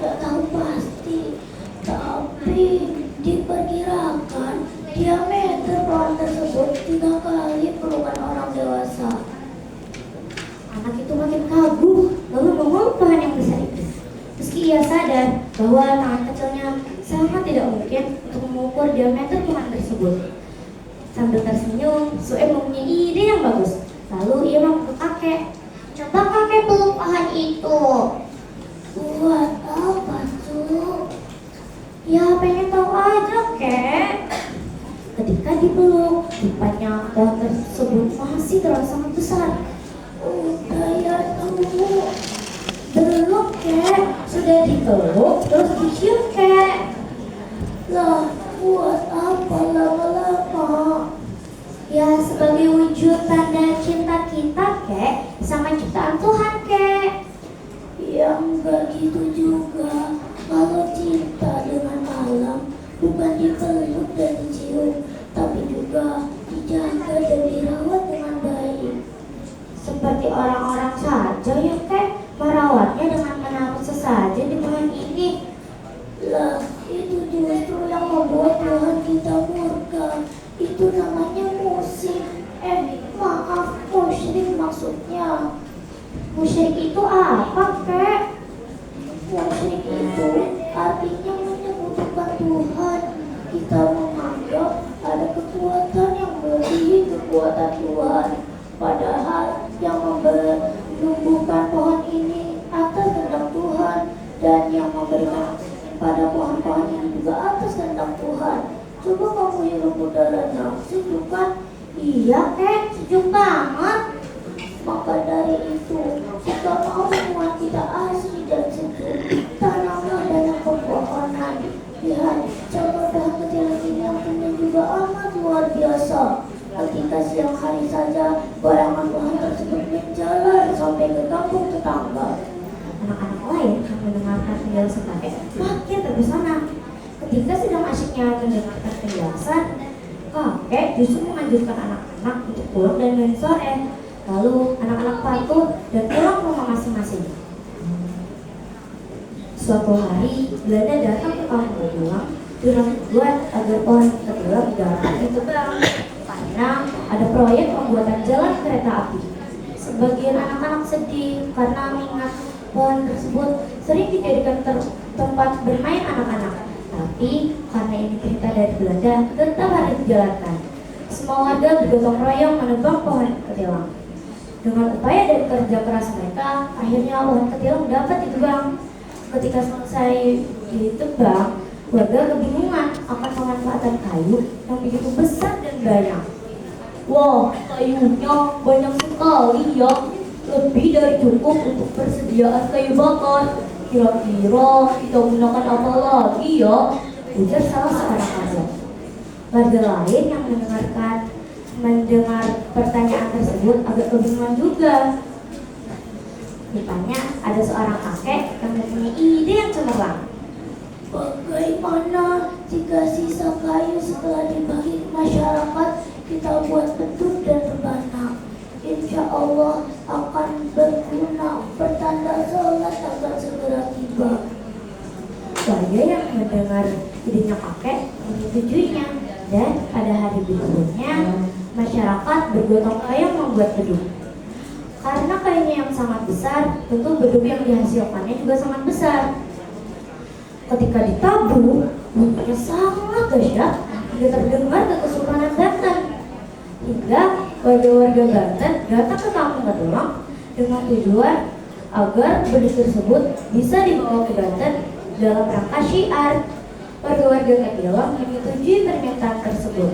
tidak tahu pasti, tapi diperkirakan diameter pohon tersebut 3 kali pelukan orang dewasa. Anak itu makin kagum, lalu memeluk pohon yang besar itu. Meski ia sadar bahwa tangan kecilnya sangat tidak mungkin untuk mengukur diameter pohon tersebut. Sambil tersenyum, Su'eb mempunyai ide yang bagus. Lalu ia bilang ke kakek, "Coba kakek peluk pohon itu." Buat apa, Cuk? "Ya pengen tahu aja, kek." Ketika dipeluk, rupanya pohon tersebut masih terasa sangat besar. Udah ya, Cuk. Belum, kek. Sudah dipeluk, terus dicium, kek. Lah, buat apa lama-lama? Ya sebagai wujud tanda cinta kita, kek, sama ciptaan Tuhan, kek. Yang begitu juga. Kalau cinta dengan alam bukan dipeluk dan dicium, tapi juga dijaga dan dirawat dengan baik. Seperti orang-orang saja ya, kek, merawatnya dengan menaruh sesajen di pohon ini. Lah, itu justru yang membuat Tuhan kita murka. Itu namanya musik. Maaf, musyrik maksudnya. Musyrik itu apa, kek? Musyrik itu artinya menyekutukan Tuhan. Kita menganggap ada kekuatan yang melebihi kekuatan Tuhan. Padahal yang menumbuhkan pohon ini atas kehendak Tuhan, dan yang memberikan pada pohon-pohon ini juga atas kehendak Tuhan. Coba kamu hirup udaranya, sejuk kan? Iya, kek, sejuk banget. Maka dari itu, jika mau semua kita asri dan sejuk, tanamlah banyak pepohonan. Lihat, contoh pohon kecil ini yang punya juga amat luar biasa. Ketika siang hari saja, barangan pohon tersebut menjalar sampai ke kampung tetangga. Anak-anak lain yang mendengarkan penjelasan kakek makin terpesona. Ketika sedang asyiknya mendengarkan penjelasan, kakek justru menganjurkan anak-anak untuk pulang dan main sore. Lalu anak-anak patuh dan pulang ke rumah masing-masing. Suatu hari, Belanda datang ke kampung Ketilang dengan tujuan agar pohon Ketilang dapat ditebang karena ada proyek pembuatan jalan kereta api. Sebagian anak-anak sedih karena mengingat pohon tersebut sering dijadikan tempat bermain anak-anak. Tapi karena ini perintah dari Belanda, tetap harus dijalankan. Semua warga bergotong royong menebang pohon Ketilang. Dengan upaya dan kerja keras mereka, akhirnya pohon Ketilang dapat ditebang. Ketika selesai ditebang, warga kebingungan akan pemanfaatan kayu yang begitu besar dan banyak. Wah, kayunya banyak sekali ya, lebih dari cukup untuk persediaan kayu bakar. Kira-kira kita gunakan apa lagi ya? Ujar salah seorang warga. Warga lain yang mendengar pertanyaan tersebut agak kebingungan juga. Rupanya ada seorang kakek yang mempunyai ide yang cemerlang. Bagaimana jika sisa kayu setelah dibagi ke masyarakat kita buat beduk dan rebana? Insya Allah akan berguna, pertanda sholat akan segera tiba. Warga yang mendengar idenya kakek menyetujuinya, dan pada hari berikutnya masyarakat bergotong royong membuat beduk. Karena kayunya yang sangat besar, tentu beduk yang dihasilkannya juga sangat besar. Ketika ditabuh, bunyinya sangat dahsyat hingga terdengar ke Kesultanan Banten. Hingga warga-warga Banten datang ke kampung Ketilang dengan tujuan agar beduk tersebut bisa dibawa ke Banten dalam rangka syiar. Warga-warga Ketilang menyetujui permintaan tersebut.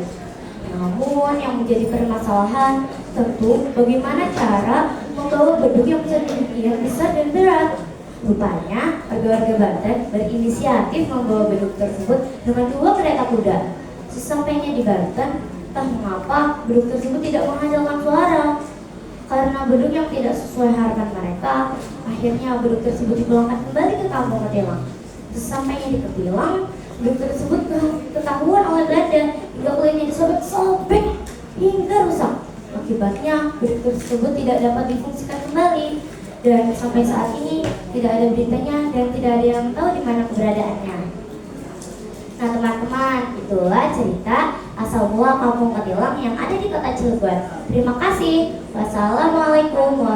Namun yang menjadi permasalahan tentu bagaimana cara membawa beduk yang sedemikian besar dan berat. Rupanya warga-warga Banten berinisiatif membawa beduk tersebut dengan 2 kereta kuda. Sesampainya di Banten, entah mengapa beduk tersebut tidak menghasilkan suara. Karena beduk yang tidak sesuai harapan mereka, akhirnya beduk tersebut dipulangkan kembali ke kampung Ketilang. Sesampainya di Ketilang, beduk tersebut ketahuan oleh Belanda hingga kulitnya disobek-sobek hingga rusak. Akibatnya beduk tersebut tidak dapat difungsikan kembali. dan sampai saat ini tidak ada beritanya dan tidak ada yang tahu di mana keberadaannya. Nah teman-teman, itulah cerita asal mula Kampung Ketilang yang ada di Kota Cilegon. Terima kasih. Wassalamualaikum warahmatullahi wabarakatuh.